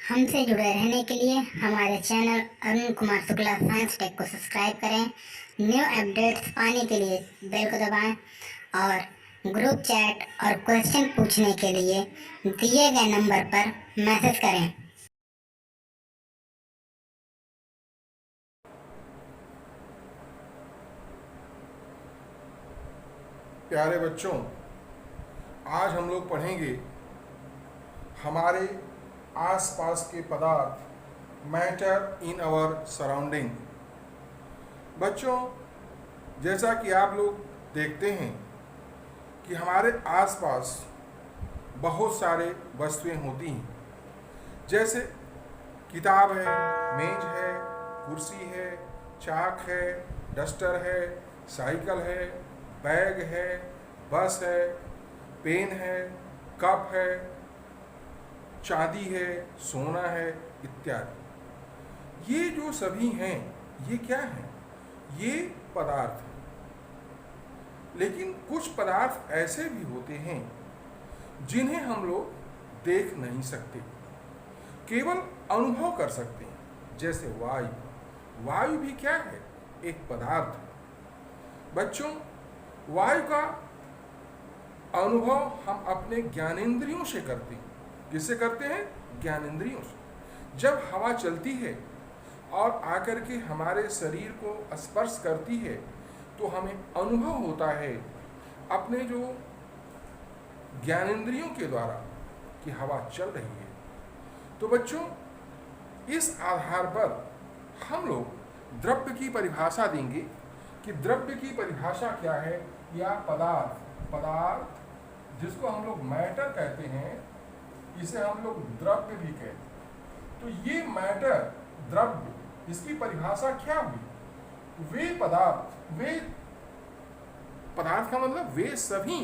हमसे जुड़े रहने के लिए हमारे channel Arun Kumar Shukla science tech को सब्सक्राइब करें। न्यू अपडेट्स पाने के लिए बेल को दबाएं और ग्रुप चैट और क्वेश्चन पूछने के लिए दिए गए नंबर पर मैसेज करें। प्यारे बच्चों, आज हम लोग पढ़ेंगे हमारे आसपास के पदार्थ मैटर इन आवर सराउंडिंग। बच्चों, जैसा कि आप लोग देखते हैं कि हमारे आसपास बहुत सारे वस्तुएं होती हैं, जैसे किताब है, मेज है, कुर्सी है, चाक है, डस्टर है, साइकिल है, बैग है, बस है, पेन है, कप है, चांदी है, सोना है, इत्यादि। ये जो सभी हैं, ये क्या हैं? ये पदार्थ हैं। लेकिन कुछ पदार्थ ऐसे भी होते हैं जिन्हें हम लोग देख नहीं सकते, केवल अनुभव कर सकते हैं। जैसे वायु। वायु भी क्या है? एक पदार्थ है। बच्चों, वायु का अनुभव हम अपने ज्ञानेंद्रियों से करते हैं। किससे करते हैं? ज्ञानेंद्रियों से। जब हवा चलती है और आकर के हमारे शरीर को स्पर्श करती है तो हमें अनुभव होता है अपने जो ज्ञानेंद्रियों के द्वारा कि हवा चल रही है। तो बच्चों, इस आधार पर हम लोग द्रव्य की परिभाषा देंगे कि द्रव्य की परिभाषा क्या है, या पदार्थ जिसको हम लोग मैटर कहते हैं, इसे हम लोग द्रव्य भी कहते हैं। तो ये मैटर, द्रव्य, इसकी परिभाषा क्या हुई? वे पदार्थ का मतलब वे सभी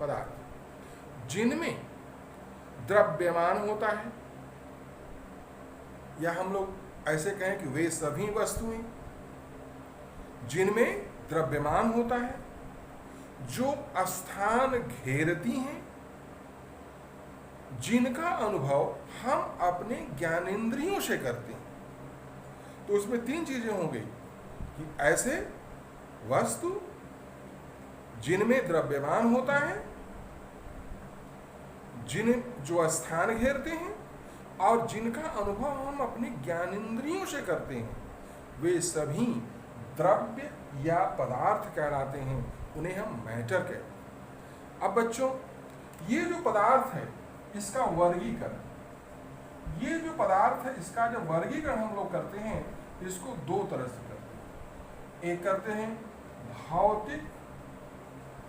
पदार्थ जिनमें द्रव्यमान होता है, या हम लोग ऐसे कहें कि वे सभी वस्तुएं जिनमें द्रव्यमान होता है, जो स्थान घेरती हैं, जिनका अनुभव हम अपने ज्ञानेंद्रियों से करते हैं। तो उसमें तीन चीजें हो गई कि ऐसे वस्तु जिनमें द्रव्यमान होता है, जो स्थान घेरते हैं, और जिनका अनुभव हम अपने ज्ञानेंद्रियों से करते हैं, वे सभी द्रव्य या पदार्थ कहलाते हैं। उन्हें हम मैटर कहते हैं। अब बच्चों, ये जो पदार्थ है इसका वर्गीकरण, ये जो पदार्थ है इसका जब वर्गीकरण हम लोग करते हैं, इसको दो तरह से करते हैं। एक करते हैं भौतिक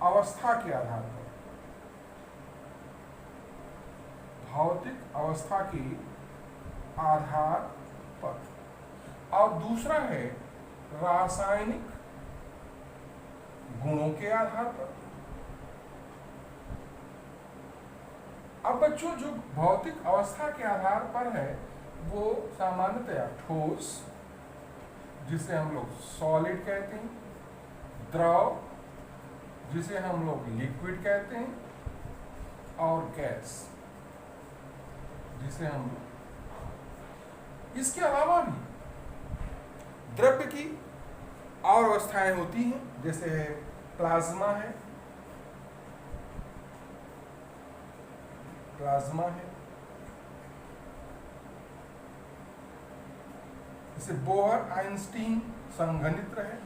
अवस्था के आधार पर, भौतिक अवस्था के आधार पर, और दूसरा है रासायनिक गुणों के आधार पर। अब बच्चों, जो भौतिक अवस्था के आधार पर है वो सामान्यतया ठोस, जिसे हम लोग सॉलिड कहते हैं, द्रव, जिसे हम लोग लिक्विड कहते हैं, और गैस, जिसे हम लोग। इसके अलावा भी द्रव्य की और अवस्थाएं होती हैं, जैसे है प्लाज्मा है, जैसे बोहर आइंस्टीन संघनित्र है,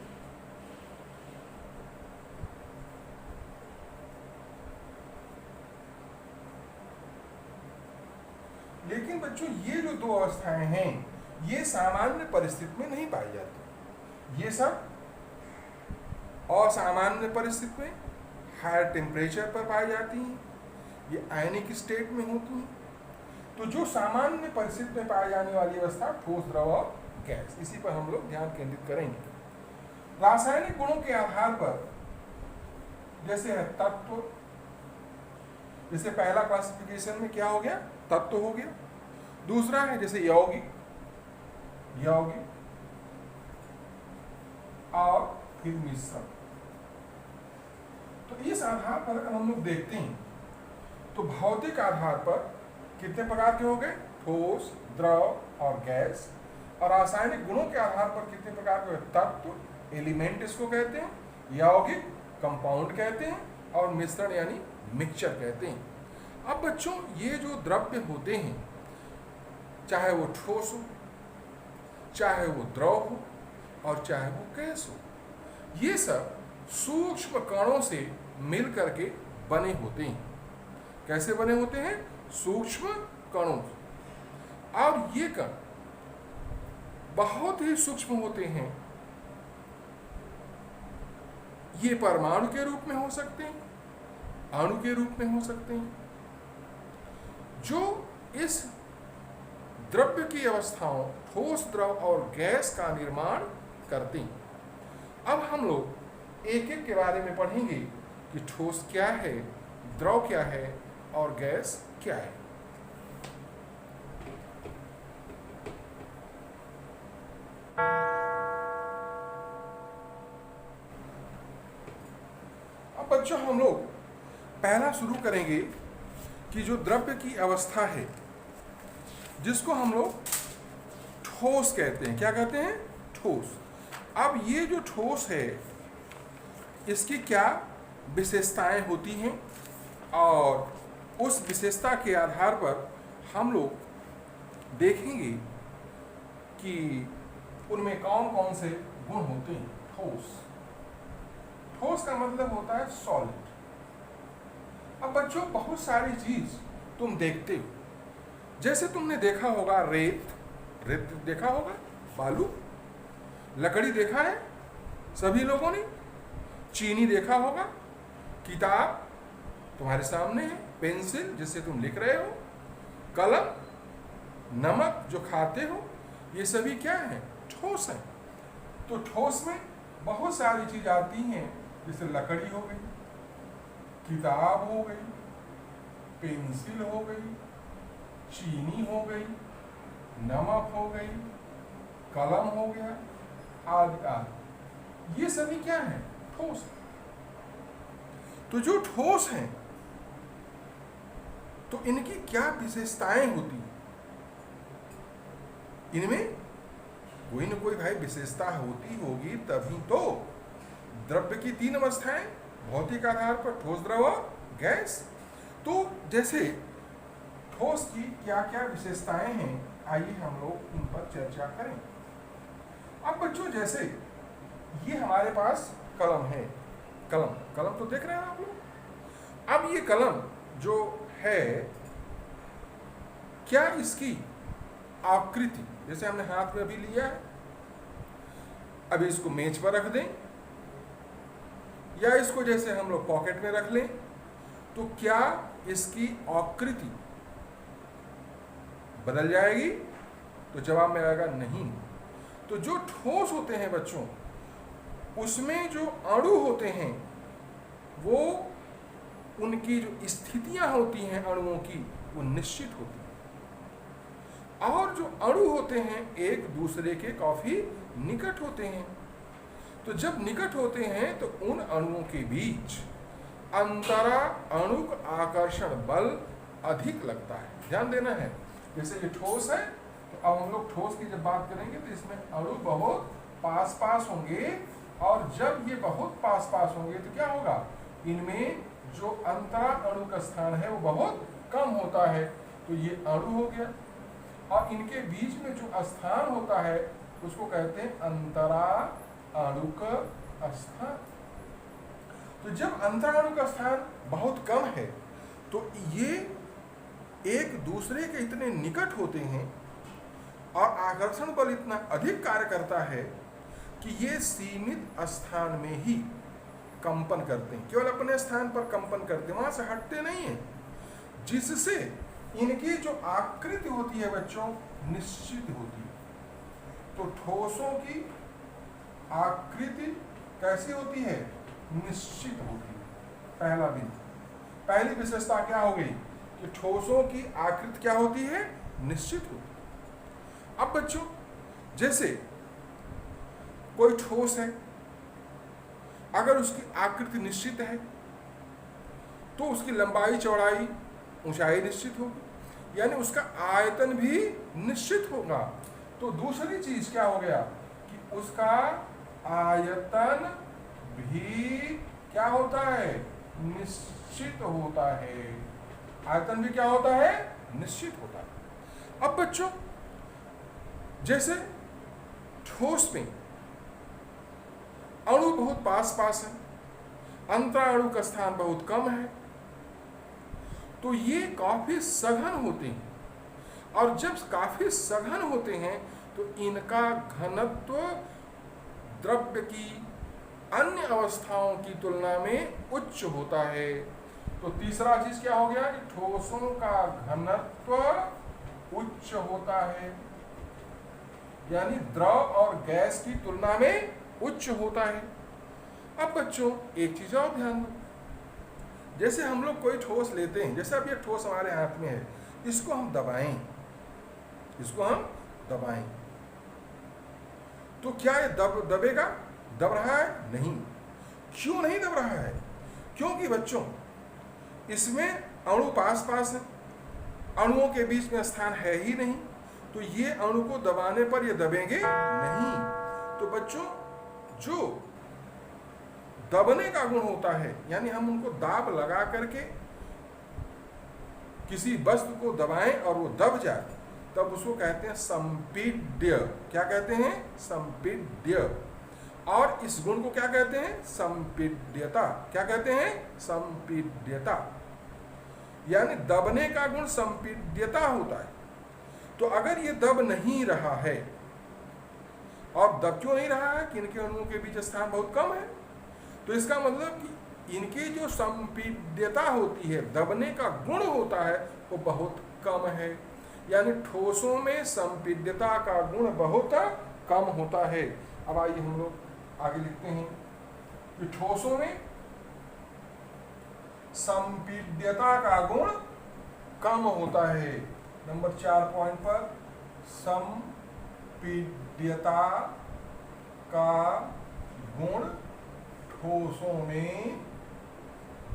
लेकिन बच्चों ये जो दो अवस्थाएं हैं ये सामान्य परिस्थिति में नहीं पाई जाती। ये सब असामान्य परिस्थिति में हायर टेम्परेचर पर पाई जाती हैं, ये आयनिक स्टेट में होती हैं। तो जो सामान्य परिस्थिति में पाई जाने वाली अवस्था ठोस, द्रव और गैस, इसी पर हम लोग ध्यान केंद्रित करेंगे। रासायनिक गुणों के आधार पर जैसे है तत्व, जैसे पहला क्लासिफिकेशन में क्या हो गया? तत्व हो गया। दूसरा है जैसे यौगिक और फिर मिश्रण। तो इस आधार पर अगर हम लोग देखते हैं तो भौतिक आधार पर कितने प्रकार के हो गए? ठोस, द्रव और गैस। और रासायनिक गुणों के आधार पर कितने प्रकार के? तत्व, एलिमेंट इसको कहते हैं, यौगिक, कंपाउंड कहते हैं, और मिश्रण यानी मिक्सचर कहते हैं। अब बच्चों ये जो द्रव्य होते हैं, चाहे वो ठोस हो, चाहे वो द्रव हो और चाहे वो गैस हो, ये सब सूक्ष्म कणों से मिल करके बने होते हैं। कैसे बने होते हैं? सूक्ष्म कणों से। और ये कण बहुत ही सूक्ष्म होते हैं। ये परमाणु के रूप में हो सकते हैं, अणु के रूप में हो सकते हैं, जो इस द्रव्य की अवस्थाओं ठोस, द्रव और गैस का निर्माण करते हैं। अब हम लोग एक एक के बारे में पढ़ेंगे कि ठोस क्या है, द्रव क्या है और गैस क्या है। अब बच्चों हम लोग पहला शुरू करेंगे कि जो द्रव्य की अवस्था है, जिसको हम लोग ठोस कहते हैं। क्या कहते हैं? ठोस। अब ये जो ठोस है, इसकी क्या विशेषताएं होती हैं, और उस विशेषता के आधार पर हम लोग देखेंगे कि उनमें कौन कौन से गुण होते हैं। ठोस, ठोस का मतलब होता है सॉलिड। अब बच्चों बहुत सारी चीज तुम देखते हो, जैसे तुमने देखा होगा रेत, रेत देखा होगा, बालू, लकड़ी देखा है सभी लोगों ने, चीनी देखा होगा, किताब तुम्हारे सामने है, पेंसिल जिससे तुम लिख रहे हो, कलम, नमक जो खाते हो, ये सभी क्या है? ठोस है। तो ठोस में बहुत सारी चीज आती हैं, जैसे लकड़ी हो गई, किताब हो गई, पेंसिल हो गई, चीनी हो गई, नमक हो गई, कलम हो गया, आदि आदि। ये सभी क्या है? ठोस है। तो जो ठोस हैं, तो इनकी क्या विशेषताएं होती हैं? इनमें कोई न कोई भाई विशेषता होती होगी, तभी तो द्रव्य की तीन अवस्थाएं, भौतिक आधार पर ठोस, द्रव और गैस। तो जैसे ठोस की क्या क्या विशेषताएं हैं, आइए हम लोग उन पर चर्चा करें। अब बच्चों जैसे ये हमारे पास कलम है, कलम, कलम तो देख रहे हैं आप लोग। अब ये कलम जो है, क्या इसकी आकृति, जैसे हमने हाथ में अभी लिया है, अभी इसको मेज पर रख दें या इसको जैसे हम लोग पॉकेट में रख लें, तो क्या इसकी आकृति बदल जाएगी? तो जवाब में आएगा नहीं। तो जो ठोस होते हैं बच्चों, उसमें जो अणु होते हैं, वो उनकी जो स्थितियां होती हैं अणुओं की, वो निश्चित होती हैं। और जो अणु होते हैं एक दूसरे के काफी निकट होते हैं। तो जब निकट होते हैं तो उन अणुओं के बीच अंतरा अणुक आकर्षण बल अधिक लगता है। ध्यान देना है, जैसे ये ठोस है, तो अब हम लोग ठोस की जब बात करेंगे तो इसमें अणु बहुत पास पास होंगे, और जब ये बहुत पास पास होंगे तो क्या होगा? इनमें जो अंतरा अणु का स्थान है वो बहुत कम होता है, तो ये अणु हो गया। और इनके बीच में जो स्थान होता है उसको कहते हैं अंतरा अणुक स्थान। तो जब अंतरा अणु का स्थान बहुत कम है, तो ये एक दूसरे के इतने निकट होते हैं और आकर्षण बल इतना अधिक कार्य करता है कि ये सीमित स्थान में ही कंपन करते हैं, केवल अपने स्थान पर कंपन करते हैं, वहां से हटते नहीं हैं, जिससे इनकी जो आकृति होती है बच्चों, निश्चित होती है। तो ठोसों की आकृति कैसी होती है? निश्चित होती है। पहला बिंदु, पहली विशेषता क्या हो गई कि ठोसों की आकृति क्या होती है? निश्चित होती है। अब बच्चों जैसे कोई ठोस है, अगर उसकी आकृति निश्चित है तो उसकी लंबाई, चौड़ाई, ऊंचाई निश्चित होगी। यानी उसका आयतन भी निश्चित होगा। तो दूसरी चीज क्या हो गया कि उसका आयतन भी क्या होता है, निश्चित होता है। आयतन भी क्या होता है, निश्चित होता है। अब बच्चों जैसे ठोस में अणु बहुत पास पास है, अंतराणु का स्थान बहुत कम है, तो ये काफी सघन होते हैं। और जब काफी सघन होते हैं तो इनका घनत्व द्रव्य की अन्य अवस्थाओं की तुलना में उच्च होता है। तो तीसरा चीज क्या हो गया कि ठोसों का घनत्व उच्च होता है, यानी द्रव और गैस की तुलना में उच्च होता है। अब बच्चों एक चीज और ध्यान दो, जैसे हम लोग कोई ठोस लेते हैं, जैसे अब ये ठोस हमारे हाथ में है, इसको हम दबाएं, इसको हम दबाएं, तो क्या ये दबेगा? दब रहा है? नहीं। क्यों नहीं दब रहा है? क्योंकि बच्चों इसमें अणु पास पास है, अणुओं के बीच में स्थान है ही नहीं, तो ये अणु को दबाने पर ये दबेंगे नहीं। तो बच्चों जो दबने का गुण होता है, यानी हम उनको दाब लगा करके किसी वस्तु को दबाएं और वो दब जाए, तब उसको कहते हैं संपीड्य। क्या कहते हैं? संपीड्य। और इस गुण को क्या कहते हैं? संपीड्यता। क्या कहते हैं? संपीड्यता। यानी दबने का गुण संपीड्यता होता है। तो अगर ये दब नहीं रहा है, और दब क्यों नहीं रहा है कि इनके अणुओं के बीच स्थान बहुत कम है, तो इसका मतलब कि इनकी जो संपीड्यता होती है, दबने का गुण होता है, वो बहुत कम है। यानी ठोसों में संपीड्यता का गुण बहुत कम होता है। अब आइए हम लोग आगे लिखते हैं कि ठोसों में संपीड्यता का गुण कम होता है। नंबर 4 पॉइंट पर संपीड्यता का गुण ठोसों में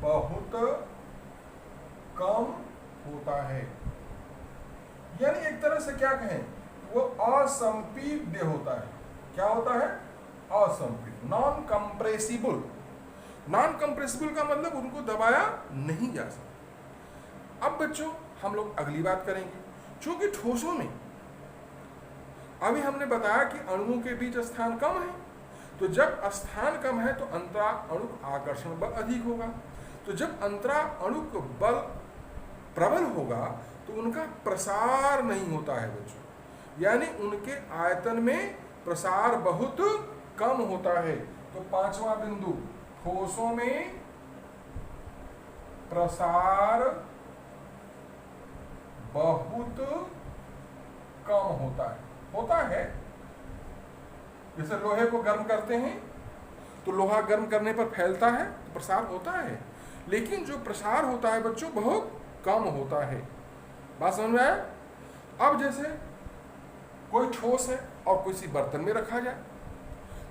बहुत कम होता है। यानी एक तरह से क्या कहें, वो असंपीड्य होता है। क्या होता है? असंपीड्य, नॉन कंप्रेसिबल। नॉन कंप्रेसिबल का मतलब उनको दबाया नहीं जा सकता। अब बच्चों हम लोग अगली बात करेंगे, क्योंकि ठोसों में अभी हमने बताया कि अणुओं के बीच स्थान कम है, तो जब स्थान कम है तो अंतरा अणुक आकर्षण बल अधिक होगा। तो जब अंतरा अणुक बल प्रबल होगा तो उनका प्रसार नहीं होता है बच्चों, यानी उनके आयतन में प्रसार बहुत कम होता है। तो 5वां बिंदु, ठोसों में प्रसार बहुत कम होता है। जैसे लोहे को गर्म करते हैं तो लोहा गर्म करने पर फैलता है तो प्रसार होता है, लेकिन जो प्रसार होता है बच्चों बहुत कम होता है। बात समझ में आया? अब जैसे कोई ठोस है और किसी बर्तन में रखा जाए,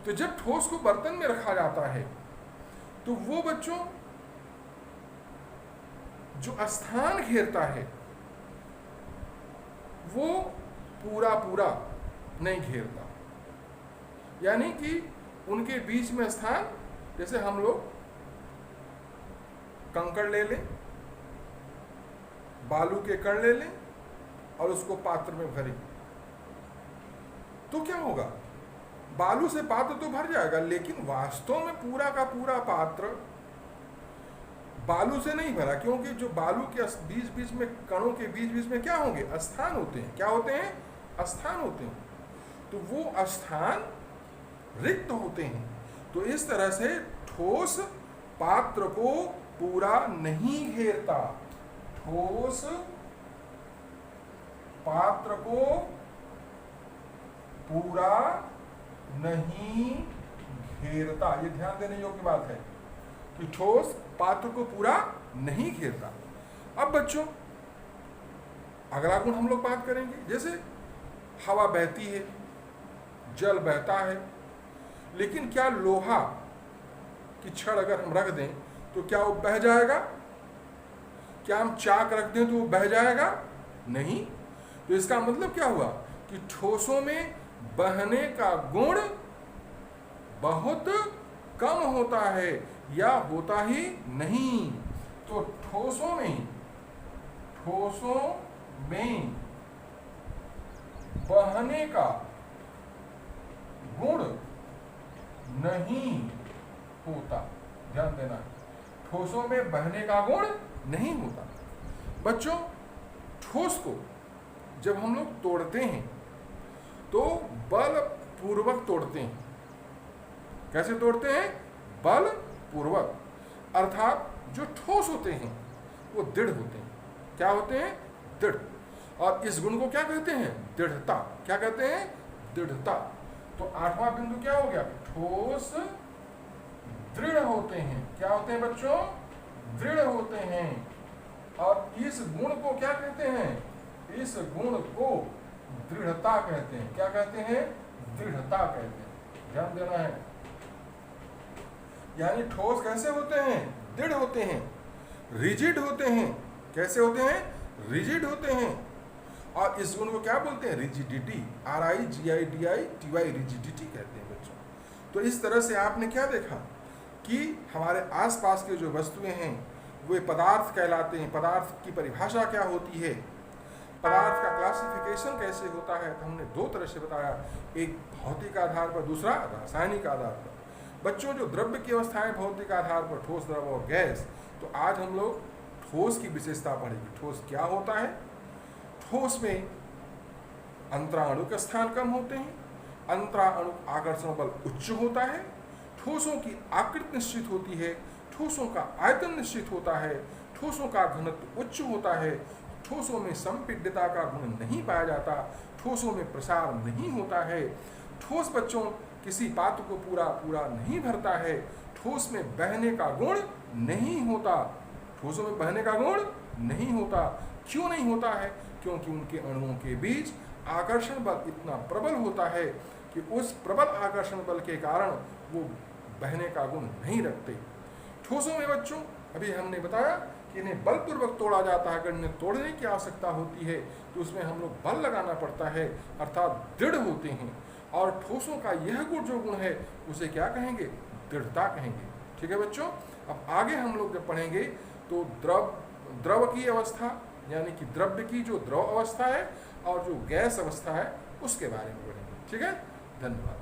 तो जब ठोस को बर्तन में रखा जाता है तो वो बच्चों जो स्थान घेरता है वो पूरा नहीं घेरता, यानी कि उनके बीच में स्थान, जैसे हम लोग कंकड़ ले लें, बालू के कण ले लें और उसको पात्र में भरें, तो क्या होगा? बालू से पात्र तो भर जाएगा, लेकिन वास्तव में पूरा का पूरा पात्र बालू से नहीं भरा, क्योंकि जो बालू के बीच में कणों के बीच में क्या होंगे? स्थान होते हैं। क्या होते हैं? स्थान होते हैं। तो वो स्थान रिक्त होते हैं। तो इस तरह से ठोस पात्र को पूरा नहीं घेरता, ठोस पात्र को पूरा नहीं घेरता। ये ध्यान देने योग्य बात है कि ठोस पात्र को पूरा नहीं घेरता। अब बच्चों अगला गुण हम लोग बात करेंगे, जैसे हवा बहती है, जल बहता है, लेकिन क्या लोहा की छड़ अगर हम रख दें तो क्या वो बह जाएगा? क्या हम चाक रख दें तो वो बह जाएगा? नहीं। तो इसका मतलब क्या हुआ कि ठोसों में बहने का गुण बहुत कम होता है या होता ही नहीं। तो ठोसों में बहने का गुण नहीं होता। ध्यान देना, ठोसों में बहने का गुण नहीं होता। बच्चों, ठोस को जब हम लोग तोड़ते हैं तो बल पूर्वक तोड़ते हैं। कैसे तोड़ते हैं? बल पूर्वक। अर्थात जो ठोस होते हैं वो दृढ़ होते हैं। क्या होते हैं? दृढ़। और इस गुण को क्या कहते हैं? दृढ़ता। क्या कहते हैं? दृढ़ता। तो 8वां बिंदु क्या हो गया? ठोस दृढ़ होते हैं। क्या होते हैं बच्चों? दृढ़ होते हैं। और इस गुण को क्या कहते हैं? इस गुण को दृढ़ता कहते हैं। क्या कहते हैं? दृढ़ता कहते हैं। ध्यान देना है। यानी ठोस कैसे होते हैं? दृढ़ होते हैं, रिजिड होते हैं। कैसे होते हैं? रिजिड होते हैं। और इस गुण को क्या बोलते हैं? रिजिडिटी। RIGIDITY, रिजिडिटी कहते हैं बच्चों। तो इस तरह से आपने क्या देखा कि हमारे आसपास के जो वस्तुएं हैं वे पदार्थ कहलाते हैं। पदार्थ की परिभाषा क्या होती है, पदार्थ का क्लासिफिकेशन कैसे होता है, तो हमने दो तरह से बताया, एक भौतिक आधार पर, दूसरा रासायनिक आधार पर। बच्चों, जो द्रव्य की अवस्थाएं भौतिक आधार पर, ठोस, द्रव और गैस, तो आज हम लोग ठोस की विशेषता पढ़ेंगे। ठोस क्या होता है? ठोस में अंतराणुक स्थान कम होते हैं, अंतराणुक आकर्षण बल उच्च होता है, ठोसों की आकृति निश्चित होती है, ठोसों का आयतन निश्चित होता है, ठोसों का घनत्व उच्च होता है, ठोसों में संपीड्यता का गुण नहीं पाया जाता, ठोसों में प्रसार नहीं होता है, ठोस बच्चों किसी पात्र को पूरा नहीं भरता है, ठोस में बहने का गुण नहीं होता। ठोसों में बहने का गुण नहीं होता। क्यों नहीं होता है? क्योंकि उनके अणुओं के बीच आकर्षण बल इतना प्रबल होता है कि उस प्रबल आकर्षण बल के कारण वो बहने का गुण नहीं रखते। ठोसों में बच्चों, अभी हमने बताया कि इन्हें बलपूर्वक तोड़ा जाता है। अगर इन्हें तोड़ने की आवश्यकता होती है तो उसमें हम लोग बल लगाना पड़ता है, अर्थात दृढ़ होते हैं। और ठोसों का यह गुण जो गुण है उसे क्या कहेंगे? दृढ़ता कहेंगे। ठीक है बच्चों। अब आगे हम लोग जब पढ़ेंगे तो द्रव की अवस्था, यानी कि द्रव्य की जो द्रव अवस्था है और जो गैस अवस्था है उसके बारे में पढ़ेंगे। ठीक है, धन्यवाद।